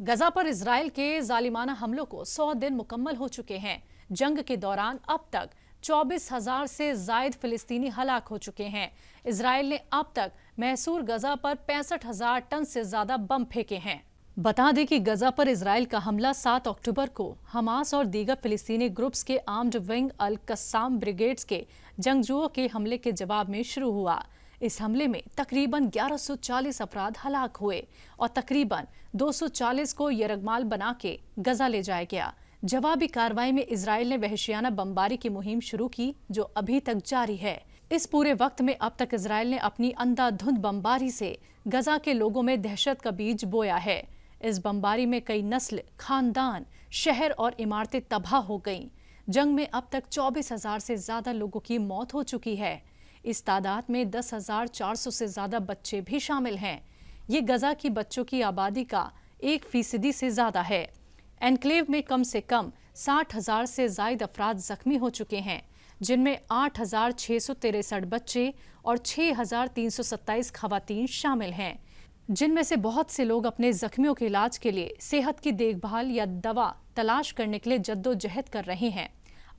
गजा पर इजराइल के जालिमाना हमलों को 100 दिन मुकम्मल हो चुके हैं। जंग के दौरान अब तक 24,000 से जायद फिलिस्तीनी हलाक हो चुके हैं। इजराइल ने अब तक महसूर गजा पर 65,000 टन से ज्यादा बम फेंके हैं। बता दें कि गजा पर इजराइल का हमला 7 अक्टूबर को हमास और दीगर फिलिस्तीनी ग्रुप्स के आर्म्ड विंग अल कस्साम ब्रिगेड्स के जंगजुओं के हमले के जवाब में शुरू हुआ। इस हमले में तकरीबन 1140 अफराद हलाक हुए और तकरीबन 240 को यरगमाल बना के गजा ले जाया गया। जवाबी कार्रवाई में इजराइल ने वहशियाना बमबारी की मुहिम शुरू की, जो अभी तक जारी है। इस पूरे वक्त में अब तक इजराइल ने अपनी अंधाधुंध बमबारी से गजा के लोगों में दहशत का बीज बोया है। इस बमबारी में कई नस्ल, खानदान, शहर और इमारतें तबाह हो गईं। जंग में अब तक 24,000 से ज्यादा लोगों की मौत हो चुकी है। इस तादाद में 10,400 से ज्यादा बच्चे भी शामिल हैं। ये गजा की बच्चों की आबादी का 1% से ज्यादा है। एनक्लेव में कम से कम 60,000 से ज्यादा अफराद जख्मी हो चुके हैं, जिनमें 8,663 बच्चे और 6,327 खवातीन शामिल हैं, जिनमें से बहुत से लोग अपने जख्मियों के इलाज के लिए सेहत की देखभाल या दवा तलाश करने के लिए जद्दोजहद कर रहे हैं।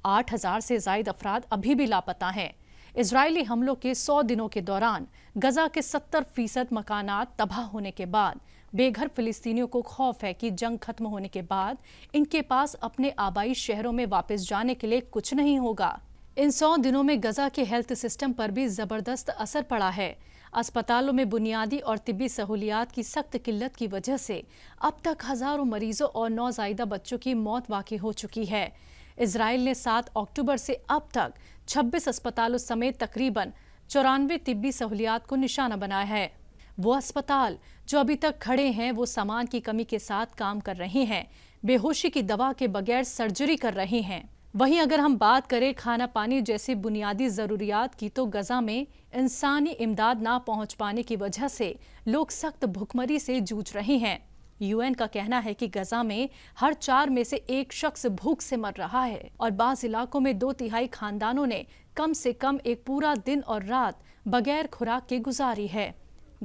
8,000 से ज्यादा अफराद अभी भी लापता हैं। इजरायली हमलों के 100 दिनों के दौरान गजा के 70% मकानात तबाह होने के बाद बेघर फिलिस्तीनियों को खौफ है कि जंग खत्म होने के बाद इनके पास अपने आबाई शहरों में वापस जाने के लिए कुछ नहीं होगा। इन 100 दिनों में गजा के हेल्थ सिस्टम पर भी जबरदस्त असर पड़ा है। अस्पतालों में बुनियादी और तिब्बी सहूलियात की सख्त किल्लत की वजह से अब तक हजारों मरीजों और नौज़ायदा बच्चों की मौत वाक़ई हो चुकी है। इजराइल ने 7 अक्टूबर से अब तक 26 अस्पतालों समेत तकरीबन 94 तिब्बी सहूलियात को निशाना बनाया है। वो अस्पताल जो अभी तक खड़े हैं, वो सामान की कमी के साथ काम कर रहे हैं, बेहोशी की दवा के बगैर सर्जरी कर रहे हैं। वहीं अगर हम बात करें खाना पानी जैसी बुनियादी ज़रूरियात की, तो गजा में इंसानी इमदाद ना पहुंच पाने की वजह से लोग सख्त भुखमरी से जूझ रहे हैं। यूएन का कहना है कि गजा में हर 4 में से 1 शख्स भूख से मर रहा है और बाज़ इलाकों में 2/3 खानदानों ने कम से कम एक पूरा दिन और रात बगैर खुराक के गुजारी है।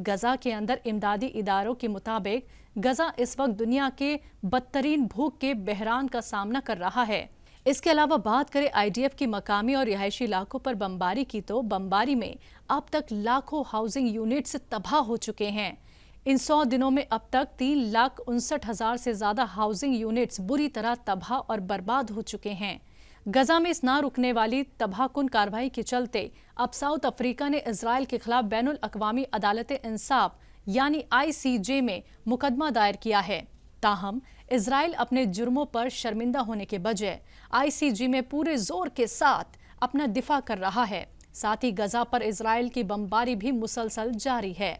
गजा के अंदर इमदादी इदारों के मुताबिक गजा इस वक्त दुनिया के बदतरीन भूख के बहरान का सामना कर रहा है। इसके अलावा बात करें आईडीएफ की मकामी और रिहायशी इलाकों पर बमबारी की, तो बमबारी में अब तक लाखों हाउसिंग यूनिट्स तबाह हो चुके हैं। इन 100 दिनों में अब तक 3,59,000 से ज्यादा हाउसिंग यूनिट्स बुरी तरह तबाह और बर्बाद हो चुके हैं। गजा में इस ना रुकने वाली तबाहकुन कार्रवाई के चलते अब साउथ अफ्रीका ने इजराइल के खिलाफ बैनुल अक़वामी अदालत इंसाफ यानी ICJ में मुकदमा दायर किया है। ताहम इजराइल अपने जुर्मों पर शर्मिंदा होने के बजाय ICJ में पूरे जोर के साथ अपना दिफा कर रहा है। साथ ही गजा पर इजराइल की बमबारी भी मुसलसल जारी है।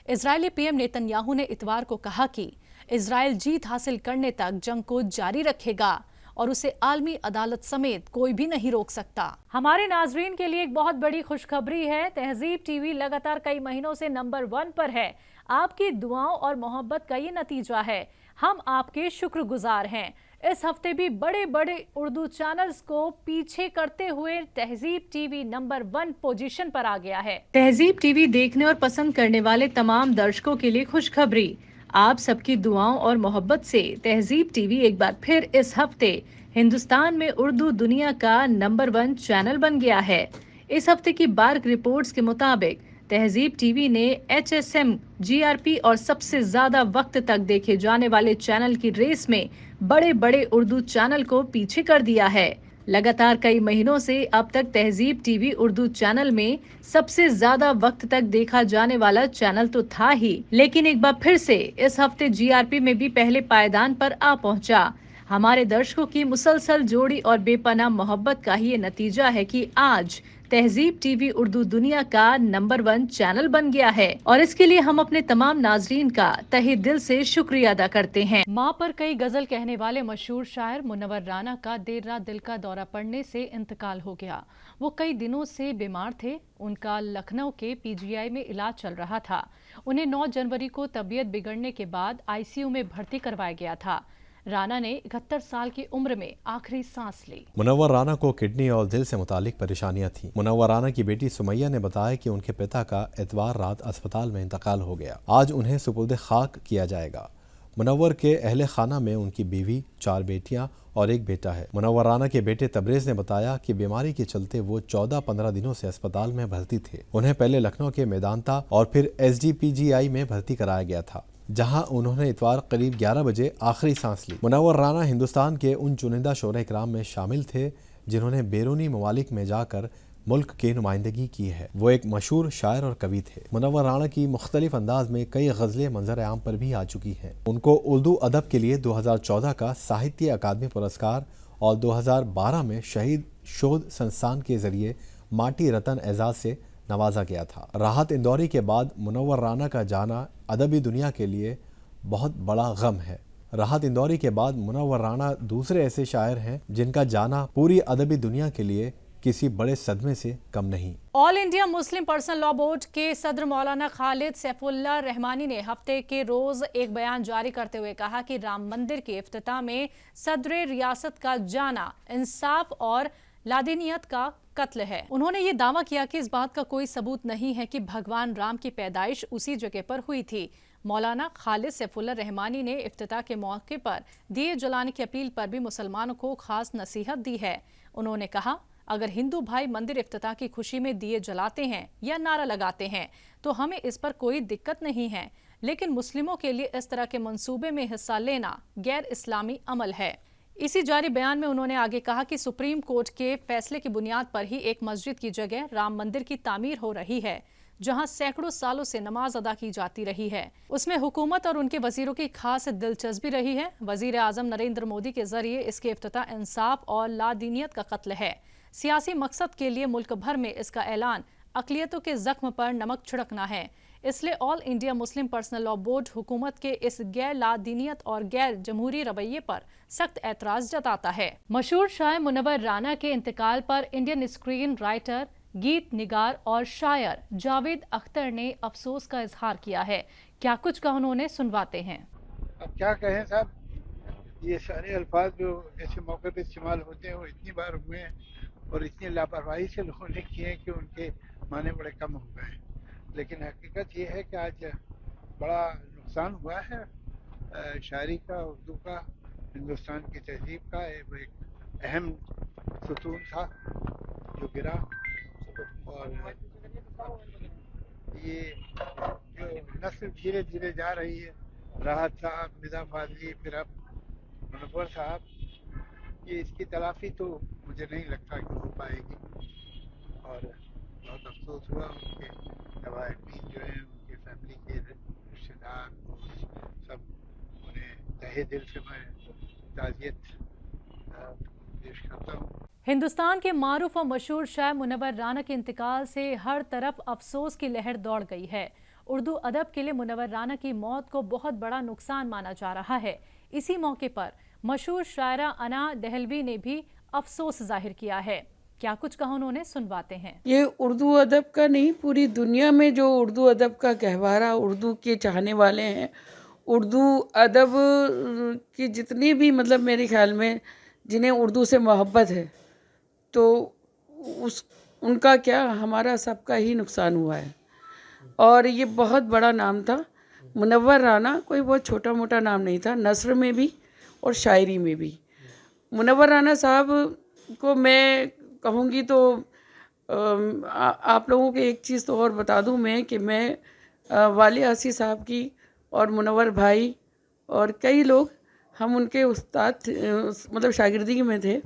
इजरायली पीएम नेतन्याहू ने इतवार को कहा कि इजराइल जीत हासिल करने तक जंग को जारी रखेगा और उसे आलमी अदालत समेत कोई भी नहीं रोक सकता। हमारे नाजरीन के लिए एक बहुत बड़ी खुशखबरी है। तहजीब टीवी लगातार कई महीनों से नंबर 1 पर है। आपकी दुआओं और मोहब्बत का ये नतीजा है। हम आपके शुक्रगुजार हैं। इस हफ्ते भी बड़े बड़े उर्दू चैनल्स को पीछे करते हुए तहजीब टीवी नंबर 1 पोजीशन पर आ गया है। तहजीब टीवी देखने और पसंद करने वाले तमाम दर्शकों के लिए खुशखबरी। आप सबकी दुआओं और मोहब्बत से तहजीब टीवी एक बार फिर इस हफ्ते हिंदुस्तान में उर्दू दुनिया का नंबर 1 चैनल बन गया है। इस हफ्ते की बार्क रिपोर्ट्स के मुताबिक तहजीब टीवी ने HSM, GRP और सबसे ज्यादा वक्त तक देखे जाने वाले चैनल की रेस में बड़े बड़े उर्दू चैनल को पीछे कर दिया है। लगातार कई महीनों से अब तक तहजीब टीवी उर्दू चैनल में सबसे ज्यादा वक्त तक देखा जाने वाला चैनल तो था ही, लेकिन एक बार फिर से इस हफ्ते GRP में भी पहले पायदान पर आ पहुंचा। हमारे दर्शकों की मुसलसल जोड़ी और बेपनाह मोहब्बत का ही ये नतीजा है कि आज तहजीब टीवी उर्दू दुनिया का नंबर 1 चैनल बन गया है और इसके लिए हम अपने तमाम नाजरीन का तहे दिल से शुक्रिया अदा करते हैं। माँ पर कई गजल कहने वाले मशहूर शायर मुनव्वर राना का देर रात दिल का दौरा पड़ने से इंतकाल हो गया। वो कई दिनों से बीमार थे। उनका लखनऊ के PGI में इलाज चल रहा था। उन्हें 9 जनवरी को तबीयत बिगड़ने के बाद ICU में भर्ती करवाया गया था। राना ने 71 साल की उम्र में आखिरी सांस ली। मुनव्वर राना को किडनी और दिल से मुतालिक परेशानियां थीं। मुनव्वर राना की बेटी सुमैया ने बताया कि उनके पिता का इतवार रात अस्पताल में इंतकाल हो गया। आज उन्हें सुपुर्द खाक किया जाएगा। मुनव्वर के अहले खाना में उनकी बीवी, 4 बेटियां और 1 बेटा है। मुनव्वर राना के बेटे तबरेज ने बताया कि बीमारी के चलते वो 14-15 दिनों से अस्पताल में भर्ती थे। उन्हें पहले लखनऊ के मेदांता और फिर SGPGI में भर्ती कराया गया था, जहां उन्होंने इतवार करीब 11 बजे आखिरी सांस ली। मुनव्वर राना हिंदुस्तान के उन चुनिंदा शोहरे इकराम में शामिल थे जिन्होंने बैरूनी ममालिक में जाकर मुल्क की नुमाइंदगी की है। वो एक मशहूर शायर और कवि थे। मुनव्वर राना की मुख्तलिफ अंदाज में कई गज़लें मंजर आम पर भी आ चुकी हैं। उनको उर्दू अदब के लिए 2014 का साहित्य अकादमी पुरस्कार और 2012 में शहीद शोध संस्थान के जरिए माटी रतन एजाज से नवाजा गया था। राहत इंदौरी के बाद मुनव्वर राना का जाना अदबी दुनिया के लिए बहुत बड़ा गम है। राहत इंदौरी के बाद मुनव्वर राना दूसरे ऐसे शायर हैं जिनका जाना पूरी अदबी दुनिया के लिए किसी बड़े सदमे से कम नहीं। All India Muslim personal law board के सदर मौलाना खालिद सैफुल्लाह रहमानी ने हफ्ते के रोज एक बयान जारी करते हुए कहा कि राम मंदिर के इफ्तिताह में सदर रियासत का जाना इंसाफ और लादीनियत का कत्ल है। उन्होंने ये दावा किया कि इस बात का कोई सबूत नहीं है कि भगवान राम की पैदाइश उसी जगह पर हुई थी। मौलाना खालिद सैफुल्लाह रहमानी ने इफ्तिताह के मौके पर दिए जलाने की अपील पर भी मुसलमानों को खास नसीहत दी है। उन्होंने कहा, अगर हिंदू भाई मंदिर इफ्तिताह की खुशी में दिए जलाते हैं या नारा लगाते हैं तो हमें इस पर कोई दिक्कत नहीं है, लेकिन मुस्लिमों के लिए इस तरह के मंसूबे में हिस्सा लेना गैर इस्लामी अमल है। इसी जारी बयान में उन्होंने आगे कहा कि सुप्रीम कोर्ट के फैसले की बुनियाद पर ही एक मस्जिद की जगह राम मंदिर की तामीर हो रही है, जहां सैकड़ों सालों से नमाज अदा की जाती रही है। उसमें हुकूमत और उनके वजीरों की खास दिलचस्पी रही है। वजीर आजम नरेंद्र मोदी के जरिए इसके इफ्तिताह इंसाफ और लादीनियत का कत्ल है। सियासी मकसद के लिए मुल्क भर में इसका ऐलान अक़लियतों के जख्म पर नमक छिड़कना है। इसलिए all India Muslim personal law board हुकूमत के इस गैर लादीनियत और गैर जमहूरी रवैये पर सख्त एतराज जताता है। मशहूर शायर मुनव्वर राना के इंतकाल पर इंडियन स्क्रीन राइटर, गीत निगार और शायर जावेद अख्तर ने अफसोस का इजहार किया है। क्या कुछ कहा उन्होंने, सुनवाते हैं। अब क्या कहें साहब, ये सारे अल्फाज जो ऐसे मौके पे इस्तेमाल होते हैं वो इतनी बार हुए हैं और इतनी लापरवाही से लोगों ने किए हैं कि उनके माने बड़े कम हो गए हैं। लेकिन हकीकत ये है कि आज बड़ा नुकसान हुआ है शायरी का, उर्दू का, हिंदुस्तान की तहजीब का। एक अहम सुतून था जो गिरा, और ये जो नस्ल धीरे धीरे जा रही है, राहत साहब, मिदा फाजली, फिर अब मुनव्वर साहब, ये इसकी तलाफी तो मुझे नहीं लगता कि हो पाएगी। और बहुत अफसोस हुआ उनके नवाहिन जो हैं, उनके फैमिली के रिश्तेदार, सब, उन्हें तहे दिल से मैं ताज़ियत पेश करता हूँ। हिंदुस्तान के मारूफ और मशहूर शायर मुनव्वर राना के इंतकाल से हर तरफ अफसोस की लहर दौड़ गई है। उर्दू अदब के लिए मुनव्वर राना की मौत को बहुत बड़ा नुकसान माना जा रहा है। इसी मौके पर मशहूर शायरा अना दहलवी ने भी अफसोस जाहिर किया है। क्या कुछ कहा उन्होंने, सुनवाते हैं। ये उर्दू अदब का नहीं, पूरी दुनिया में जो उर्दू अदब का गहवारा, उर्दू के चाहने वाले हैं, उर्दू अदब की जितनी भी, मतलब मेरे ख्याल में जिन्हें उर्दू से मोहब्बत है, तो उनका क्या, हमारा सबका ही नुकसान हुआ है। और ये बहुत बड़ा नाम था। मुनव्वर राना कोई बहुत छोटा मोटा नाम नहीं था, नस्र में भी और शायरी में भी। मुनव्वर राना साहब को मैं कहूँगी तो आप लोगों को एक चीज़ तो और बता दूँ मैं, कि मैं वाली आसी साहब की और मुनव्वर भाई और कई लोग, हम उनके उस्ताद, मतलब शागिर्दी में थे,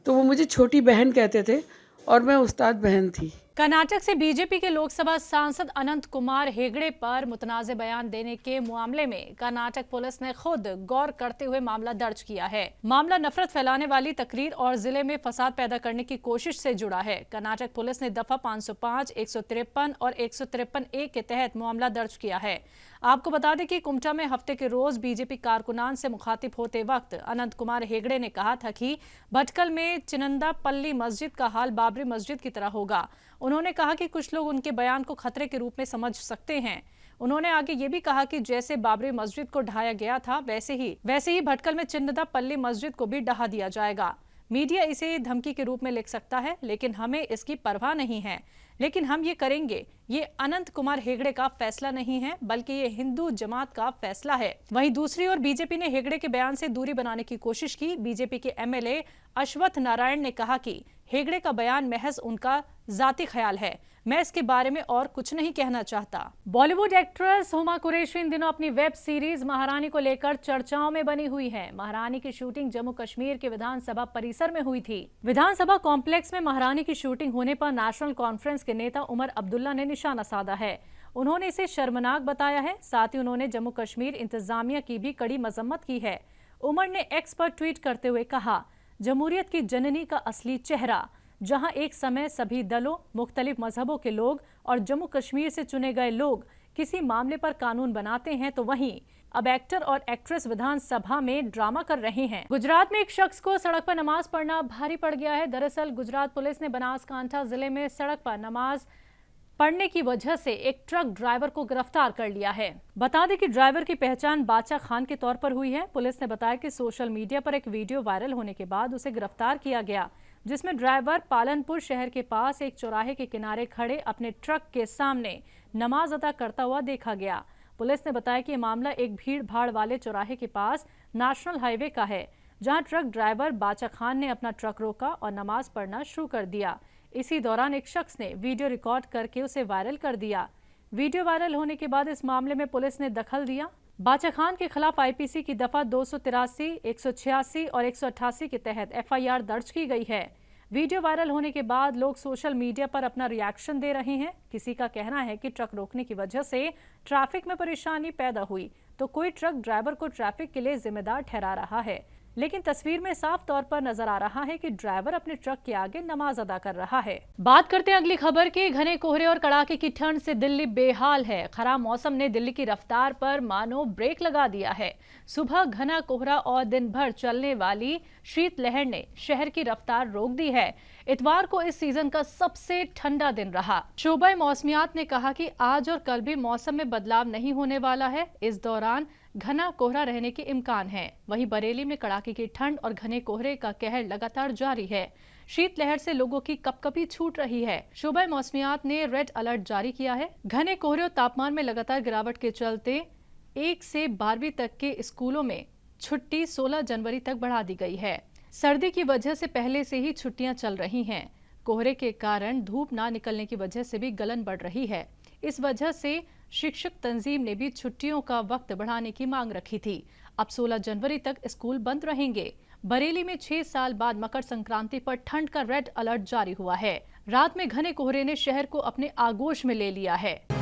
तो वो मुझे छोटी बहन कहते थे और मैं उस्ताद बहन थी। कर्नाटक से बीजेपी के लोकसभा सांसद अनंत कुमार हेगड़े पर मुतनाज़े बयान देने के मामले में कर्नाटक पुलिस ने खुद गौर करते हुए मामला दर्ज किया है। मामला नफरत फैलाने वाली तकरीर और जिले में फसाद पैदा करने की कोशिश से जुड़ा है। कर्नाटक पुलिस ने दफा 505, 153 और 153A के तहत मामला दर्ज किया है। आपको बता दें कि कुमटा में हफ्ते के रोज बीजेपी कारकुनान से मुखातिब होते वक्त अनंत कुमार हेगड़े ने कहा था कि भटकल में चिनंदा पल्ली मस्जिद का हाल बाबरी मस्जिद की तरह होगा। उन्होंने कहा कि कुछ लोग उनके बयान को खतरे के रूप में समझ सकते हैं। उन्होंने आगे ये भी कहा कि जैसे बाबरी मस्जिद को ढहाया गया था, वैसे ही भटकल में चिनंदा पल्ली मस्जिद को भी ढहा दिया जाएगा। मीडिया इसे धमकी के रूप में लिख सकता है, लेकिन हमें इसकी परवाह नहीं है। लेकिन हम ये करेंगे। ये अनंत कुमार हेगड़े का फैसला नहीं है, बल्कि ये हिंदू जमात का फैसला है। वहीं दूसरी ओर बीजेपी ने हेगड़े के बयान से दूरी बनाने की कोशिश की। बीजेपी के एमएलए अश्वत्थ नारायण ने कहा कि हेगड़े का बयान महज उनका जाती ख्याल है, मैं इसके बारे में और कुछ नहीं कहना चाहता। बॉलीवुड एक्ट्रेस हुमा कुरैशी इन दिनों अपनी वेब सीरीज महारानी को लेकर चर्चाओं में बनी हुई है। महारानी की शूटिंग जम्मू कश्मीर के विधानसभा परिसर में हुई थी। विधानसभा कॉम्प्लेक्स में महारानी की शूटिंग होने पर नेशनल कॉन्फ्रेंस के नेता उमर अब्दुल्ला ने निशाना साधा है। उन्होंने इसे शर्मनाक बताया है। साथ ही उन्होंने जम्मू कश्मीर इंतजामिया की भी कड़ी मजम्मत की है। उमर ने एक्स पर ट्वीट करते हुए कहा, जमहूरियत की जननी का असली चेहरा, जहां एक समय सभी दलों, मुख्तलिफ मजहबों के लोग और जम्मू कश्मीर से चुने गए लोग किसी मामले पर कानून बनाते हैं, तो वहीं अब एक्टर और एक्ट्रेस विधानसभा में ड्रामा कर रहे हैं। गुजरात में एक शख्स को सड़क पर नमाज पढ़ना भारी पड़ गया है। दरअसल गुजरात पुलिस ने बनासकांठा जिले में सड़क पर नमाज पढ़ने की वजह से एक ट्रक ड्राइवर को गिरफ्तार कर लिया है। बता दें कि ड्राइवर की पहचान बाचा खान के तौर पर हुई है। पुलिस ने बताया कि सोशल मीडिया पर एक वीडियो वायरल होने के बाद उसे गिरफ्तार किया गया, जिसमें ड्राइवर पालनपुर शहर के पास एक चौराहे के किनारे खड़े अपने ट्रक के सामने नमाज अदा करता हुआ देखा गया। पुलिस ने बताया कि यह मामला एक भीड़ भाड़ वाले चौराहे के पास नेशनल हाईवे का है, जहां ट्रक ड्राइवर बाचा खान ने अपना ट्रक रोका और नमाज पढ़ना शुरू कर दिया। इसी दौरान एक शख्स ने वीडियो रिकॉर्ड करके उसे वायरल कर दिया। वीडियो वायरल होने के बाद इस मामले में पुलिस ने दखल दिया। बाचा खान के खिलाफ आईपीसी की दफा 283, 186 और 188 के तहत एफआईआर दर्ज की गई है। वीडियो वायरल होने के बाद लोग सोशल मीडिया पर अपना रिएक्शन दे रहे हैं। किसी का कहना है कि ट्रक रोकने की वजह से ट्रैफिक में परेशानी पैदा हुई, तो कोई ट्रक ड्राइवर को ट्रैफिक के लिए जिम्मेदार ठहरा रहा है। लेकिन तस्वीर में साफ तौर पर नजर आ रहा है कि ड्राइवर अपने ट्रक के आगे नमाज अदा कर रहा है। बात करते हैं अगली खबर की। घने कोहरे और कड़ाके की ठंड से दिल्ली बेहाल है। खराब मौसम ने दिल्ली की रफ्तार पर मानो ब्रेक लगा दिया है। सुबह घना कोहरा और दिन भर चलने वाली शीतलहर ने शहर की रफ्तार रोक दी है। इतवार को इस सीजन का सबसे ठंडा दिन रहा। शोबा मौसमियात ने कहा कि आज और कल भी मौसम में बदलाव नहीं होने वाला है। इस दौरान घना कोहरा रहने के इम्कान है। वहीं बरेली में कड़ाके की ठंड और घने कोहरे का कहर लगातार जारी है। शीतलहर से लोगों की कपकपी छूट रही है। शोबा मौसमियात ने रेड अलर्ट जारी किया है। घने कोहरे और तापमान में लगातार गिरावट के चलते 1 से 12वीं तक के स्कूलों में छुट्टी 16 जनवरी तक बढ़ा दी गई है। सर्दी की वजह से पहले से ही छुट्टियां चल रही हैं। कोहरे के कारण धूप ना निकलने की वजह से भी गलन बढ़ रही है। इस वजह से शिक्षक तंजीम ने भी छुट्टियों का वक्त बढ़ाने की मांग रखी थी। अब 16 जनवरी तक स्कूल बंद रहेंगे। बरेली में 6 साल बाद मकर संक्रांति पर ठंड का रेड अलर्ट जारी हुआ है। रात में घने कोहरे ने शहर को अपने आगोश में ले लिया है।